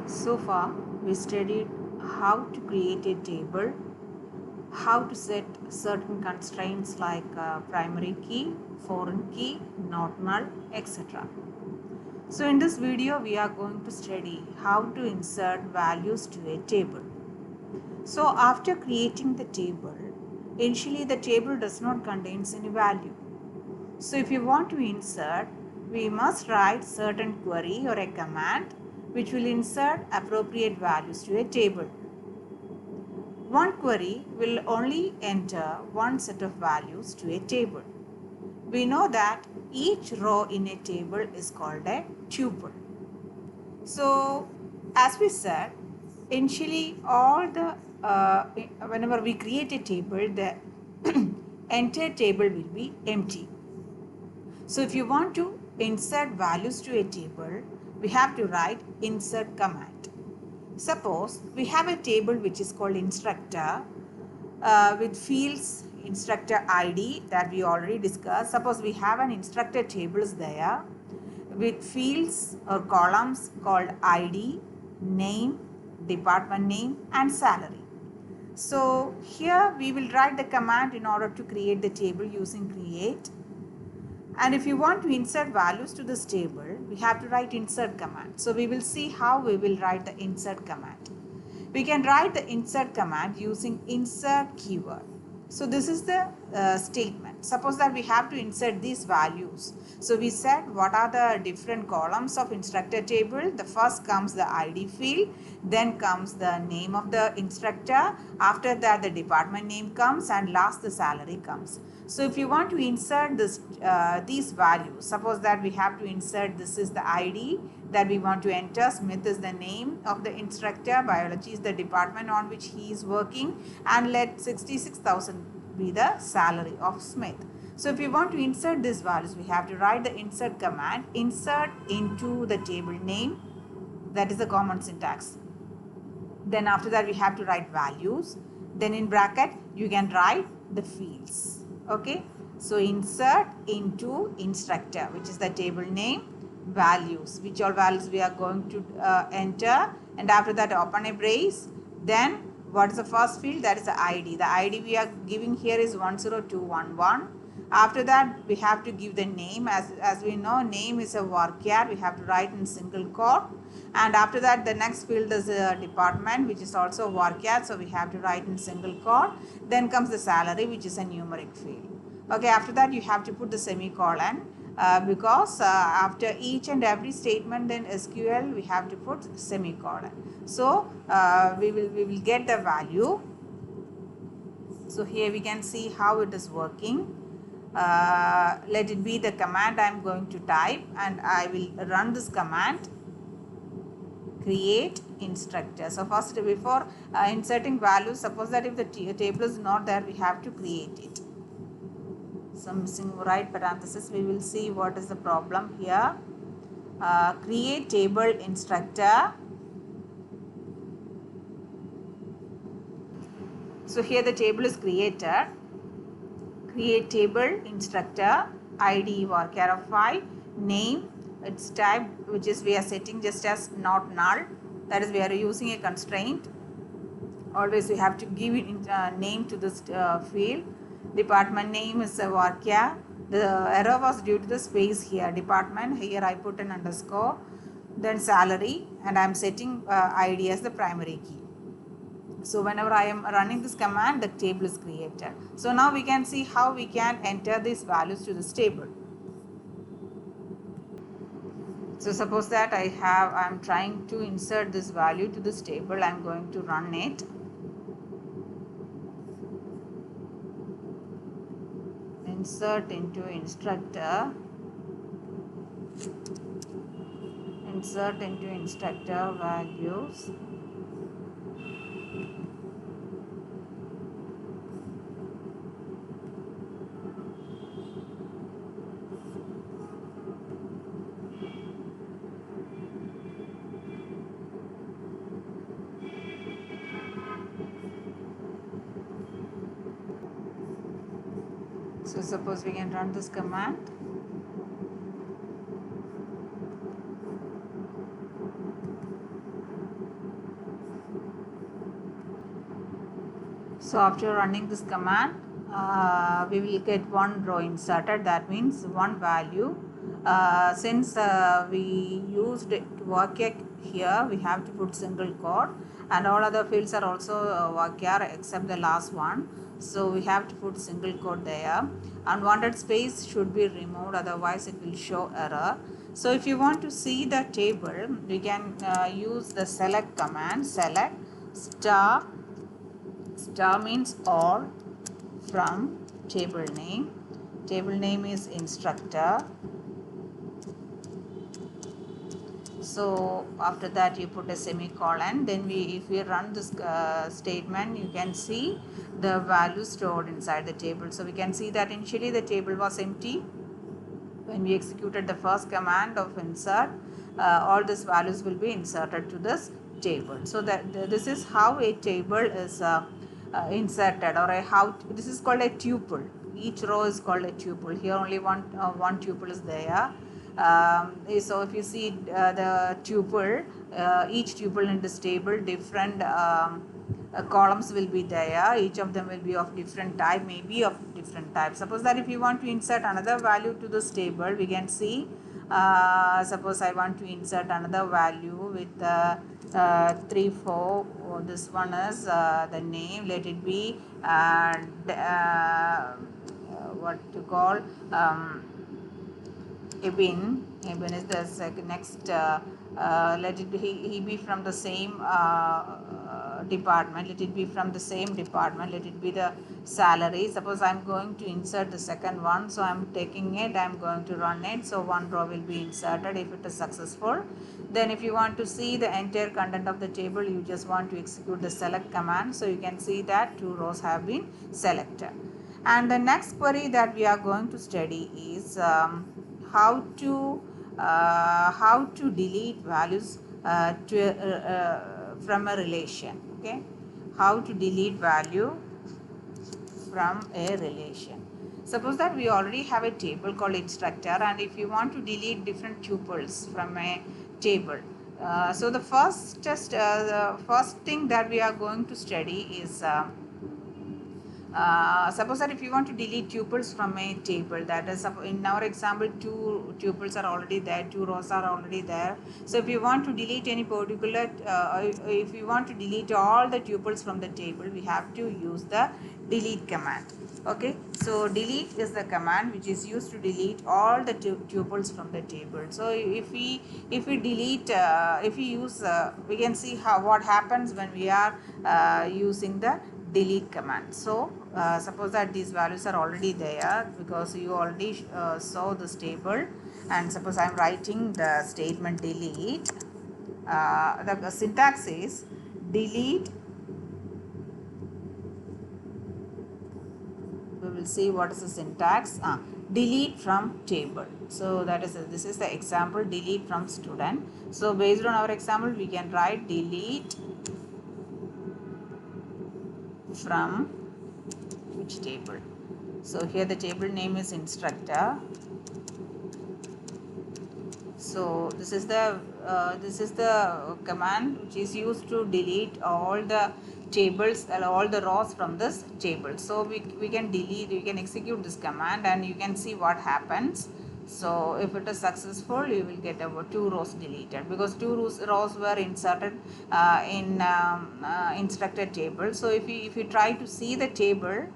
So far, we studied how to create a table, how to set certain constraints like primary key, foreign key, not null, etc. So in this video, we are going to study how to insert values to a table. So after creating the table, initially the table does not contain any value. So if you want to insert, we must write certain query or a command which will insert appropriate values to a table. One query will only enter one set of values to a table. We know that each row in a table is called a tuple. So as we said, initially whenever we create a table, the entire table will be empty. So if you want to insert values to a table, we have to write insert command. Suppose we have a table which is called instructor with fields instructor ID that we already discussed. Suppose we have an instructor tables there with fields or columns called ID, name, department name and salary. So here we will write the command in order to create the table using create. And if you want to insert values to this table, we have to write insert command. So we will see how we will write the insert command. We can write the insert command using insert keyword. So this is the statement. Suppose that we have to insert these values. So we said what are the different columns of instructor table. The first comes the ID field, then comes the name of the instructor. After that the department name comes and last the salary comes. So if you want to insert these values, suppose that we have to insert this is the ID that we want to enter, Smith is the name of the instructor, biology is the department on which he is working, and let 66,000 be the salary of Smith. So if we want to insert these values, we have to write the insert command, insert into the table name, that is the common syntax. Then after that we have to write values, then in bracket you can write the fields. Okay, so insert into instructor, which is the table name, values, which all values we are going to enter, and after that open a brace. Then what is the first field? That is the ID. The ID we are giving here is 10211. After that we have to give the name. As we know, name is a varchar, we have to write in single quote. And after that the next field is a department, which is also varchar, so we have to write in single quote. Then comes the salary, which is a numeric field. Okay, after that you have to put the semicolon because after each and every statement in SQL we have to put semicolon. So we will get the value. So here we can see how it is working. Let it be the command I am going to type, and I will run this command, create instructor. So first, before inserting values, suppose that if the table is not there, we have to create it. So missing right parenthesis, we will see what is the problem here. Create table instructor. So here the table is created. Create table instructor, ID varchar of 5, name, its type, which is we are setting just as not null, that is we are using a constraint. Always we have to give it name to this field. Department name is a varchar. The error was due to the space here, department, here I put an underscore. Then salary, and I am setting ID as the primary key. So whenever I am running this command, the table is created. So now we can see how we can enter these values to this table. So suppose that I am trying to insert this value to this table. I am going to run it. Insert into instructor. Insert into instructor values. So suppose we can run this command. So after running this command, we will get one row inserted. That means one value. Since we used varchar here, we have to put single quote, and all other fields are also varchar except the last one. So we have to put single quote there. Unwanted space should be removed, otherwise it will show error. So if you want to see the table, we can use the select command. Select star. Star means all from table name. Table name is instructor. So after that you put a semicolon. Then if we run this statement, you can see the value stored inside the table. So we can see that initially the table was empty. When we executed the first command of insert, all these values will be inserted to this table. So that this is how a table is inserted, or this is called a tuple. Each row is called a tuple. Here only one tuple is there. So if you see the tuple, each tuple in this table, different columns will be there. Each of them will be of different type, maybe of different type. Suppose that if you want to insert another value to this table, we can see, suppose I want to insert another value with 3 4. This one is the name. Let it be what to call Ibn. Ibn is the next. Let it be, he be from the same department. Let it be from the same department. Let it be the salary. Suppose I am going to insert the second one, so I am taking it, I am going to run it. So one row will be inserted if it is successful. Then if you want to see the entire content of the table, you just want to execute the select command. So you can see that 2 rows have been selected. And the next query that we are going to study is how to delete values from a relation. Okay, how to delete value from a relation. Suppose that we already have a table called instructor, and if you want to delete different tuples from a table, so the first thing that we are going to study is suppose that if you want to delete tuples from a table, that is in our example 2 tuples are already there, 2 rows are already there. So if you want to delete any particular if you want to delete all the tuples from the table, we have to use the delete command. Okay, so delete is the command which is used to delete all the tuples from the table. So if we delete if we use we can see what happens when we are using the delete command. So suppose that these values are already there because you already saw this table, and suppose I am writing the statement delete. The syntax is delete. We will see what is the syntax. Delete from table. So that is this is the example, delete from student. So based on our example, we can write delete from which table. So here the table name is instructor. So this is the command which is used to delete all the tables and all the rows from this table. So we can delete, we can execute this command, and you can see what happens. So if it is successful, you will get about 2 rows deleted because 2 rows were inserted in instructor table. So if you try to see the table,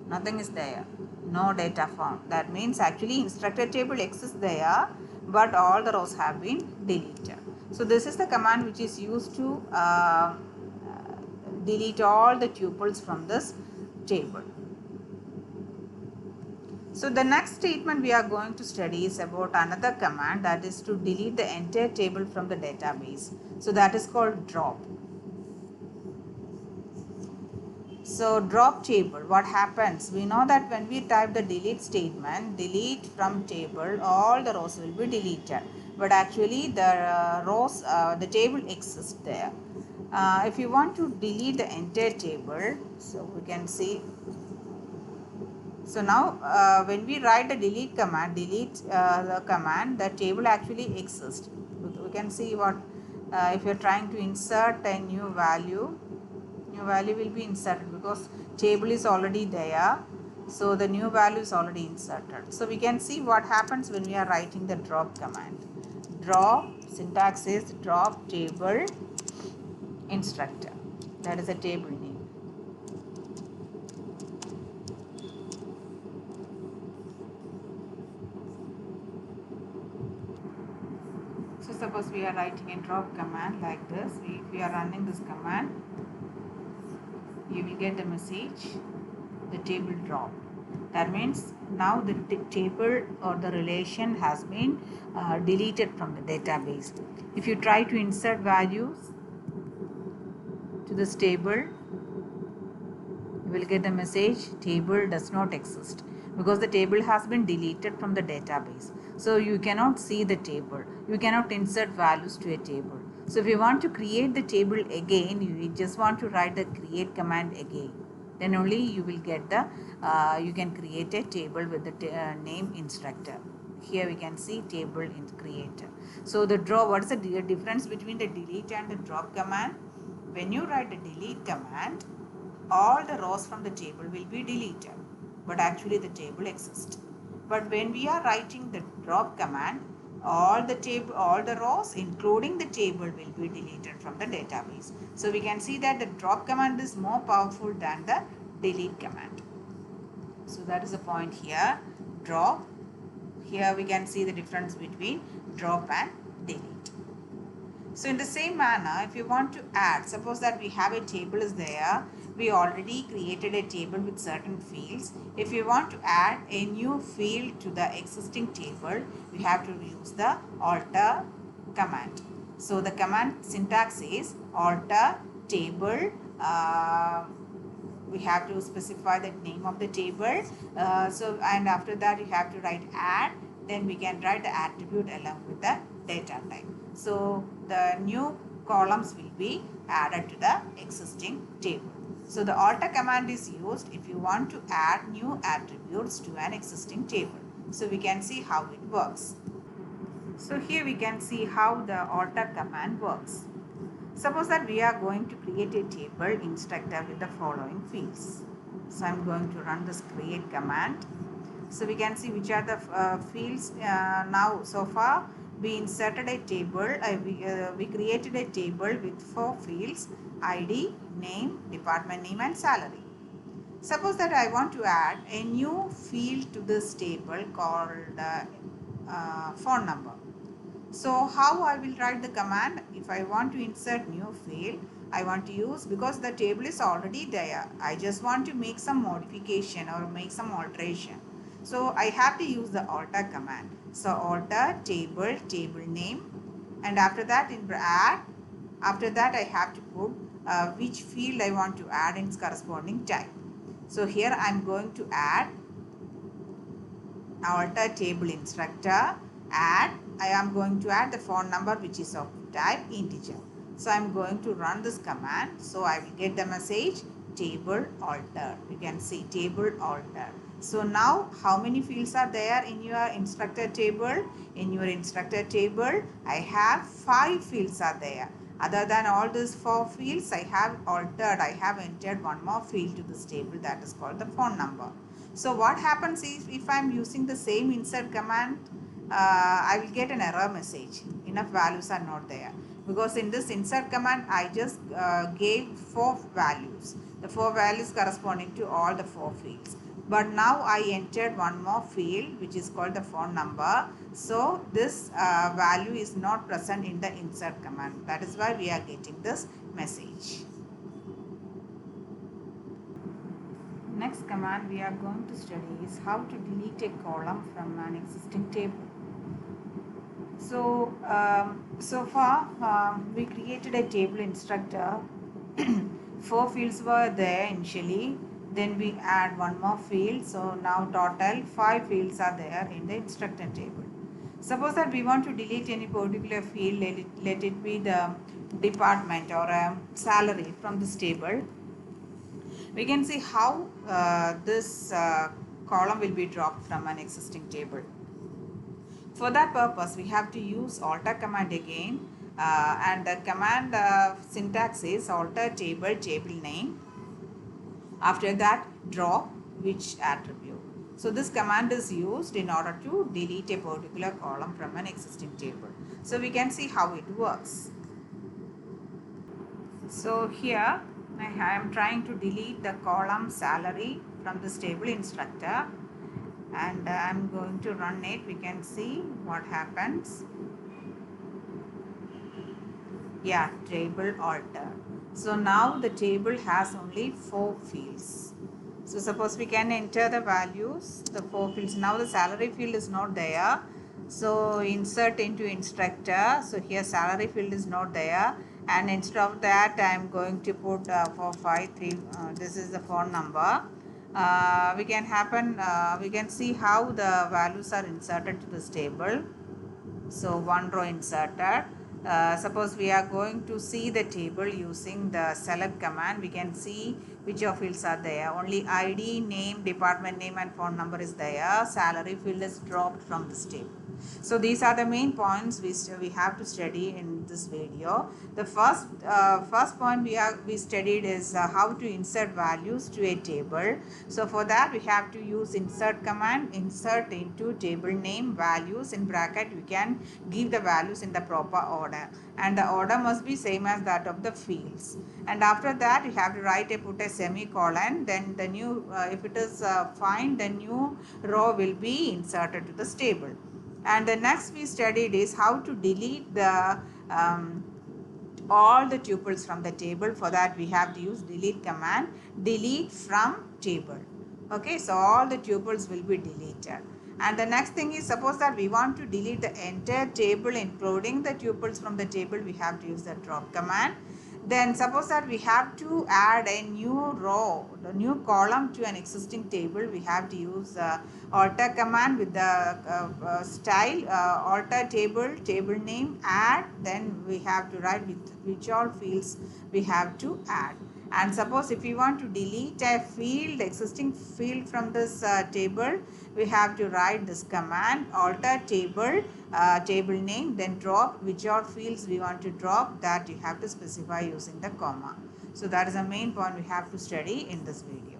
nothing is there, no data found. That means actually instructor table exists there, but all the rows have been deleted. So this is the command which is used to delete all the tuples from this table. So the next statement we are going to study is about another command, that is to delete the entire table from the database. So that is called drop. So drop table, what happens? We know that when we type the delete statement, delete from table, all the rows will be deleted. But actually the rows, the table exists there. If you want to delete the entire table, so we can see. So now when we write the delete command, the command, the table actually exists. We can see what if you are trying to insert a new value New value will be inserted because table is already there. So the new value is already inserted. So we can see what happens when we are writing the drop command. Drop, syntax is drop table instructor. That is a table name. So suppose we are writing a drop command like this. If we are running this command, you will get a message, the table drop. That means now the table or the relation has been deleted from the database. If you try to insert values to this table, you will get a message, table does not exist, because the table has been deleted from the database. So you cannot see the table. You cannot insert values to a table. So if you want to create the table again, you just want to write the create command again. Then only you will get the, you can create a table with the name instructor. Here we can see table in creator. So the draw, what is the difference between the delete and the drop command? When you write the delete command, all the rows from the table will be deleted, but actually the table exists. But when we are writing the drop command, all the rows including the table will be deleted from the database. So we can see that the drop command is more powerful than the delete command. So that is the point here. Drop. Here we can see the difference between drop and delete. So in the same manner, if you want to add, suppose that we have a table is there, we already created a table with certain fields. If you want to add a new field to the existing table, we have to use the alter command. So the command syntax is alter table. We have to specify the name of the table. And after that you have to write add. Then we can write the attribute along with the data type. So the new columns will be added to the existing table. So the alter command is used if you want to add new attributes to an existing table. So we can see how it works. So here we can see how the alter command works. Suppose that we are going to create a table instructor with the following fields. So I am going to run this create command. So we can see which are the fields now. So far we inserted a table, we created a table with 4 fields: ID, name, department name and salary. Suppose that I want to add a new field to this table called phone number. So how I will write the command? If I want to insert new field, I want to use, because the table is already there, I just want to make some modification or make some alteration. So I have to use the alter command. So alter table, table name, and after that in add, after that I have to put which field I want to add in its corresponding type. So here I am going to add alter table instructor, add, I am going to add the phone number which is of type integer. So I am going to run this command. So I will get the message table alter. You can see table alter. So now how many fields are there in your instructor table? In your instructor table, I have 5 fields are there. Other than all these 4 fields, I have altered, I have entered one more field to this table, that is called the phone number. So what happens is, if I am using the same insert command, I will get an error message. Enough values are not there. Because in this insert command, I just gave 4 values. The 4 values corresponding to all the 4 fields. But now I entered one more field which is called the phone number. So this value is not present in the insert command. That is why we are getting this message. Next command we are going to study is how to delete a column from an existing table. So, so far we created a table instructor. 4 fields were there initially. Then we add one more field. So now total 5 fields are there in the instructor table. Suppose that we want to delete any particular field, let it be the department or salary from this table. We can see how this column will be dropped from an existing table. For that purpose, we have to use alter command again. and the command syntax is alter table name. After that, drop which attribute. So this command is used in order to delete a particular column from an existing table. So we can see how it works. So here I am trying to delete the column salary from this table instructor, and I am going to run it. We can see what happens. Yeah, table alter. So now the table has only 4 fields. So suppose we can enter the values, the 4 fields. Now the salary field is not there. So insert into instructor. So here salary field is not there. And instead of that, I am going to put 453. This is the phone number. We can see how the values are inserted to this table. So one row inserted. Suppose we are going to see the table using the select command. We can see which of fields are there. Only ID, name, department name and phone number is there. Salary field is dropped from this table. So these are the main points we have to study in this video. The first point we studied is how to insert values to a table. So for that we have to use insert command. Insert into table name values in bracket. We can give the values in the proper order, and the order must be same as that of the fields. And after that you have to put a semicolon. Then the new if it is fine, the new row will be inserted to this table. And the next we studied is how to delete the all the tuples from the table. For that we have to use delete command. Delete from table. Okay, so all the tuples will be deleted. And the next thing is, suppose that we want to delete the entire table including the tuples from the table, we have to use the drop command. Then suppose that we have to add a new row, the new column to an existing table, we have to use alter command with the style alter table name, add, then we have to write with which all fields we have to add. And suppose if we want to delete a field, existing field from this table, we have to write this command alter table name, then drop which all fields we want to drop, that you have to specify using the comma. So that is the main point we have to study in this video.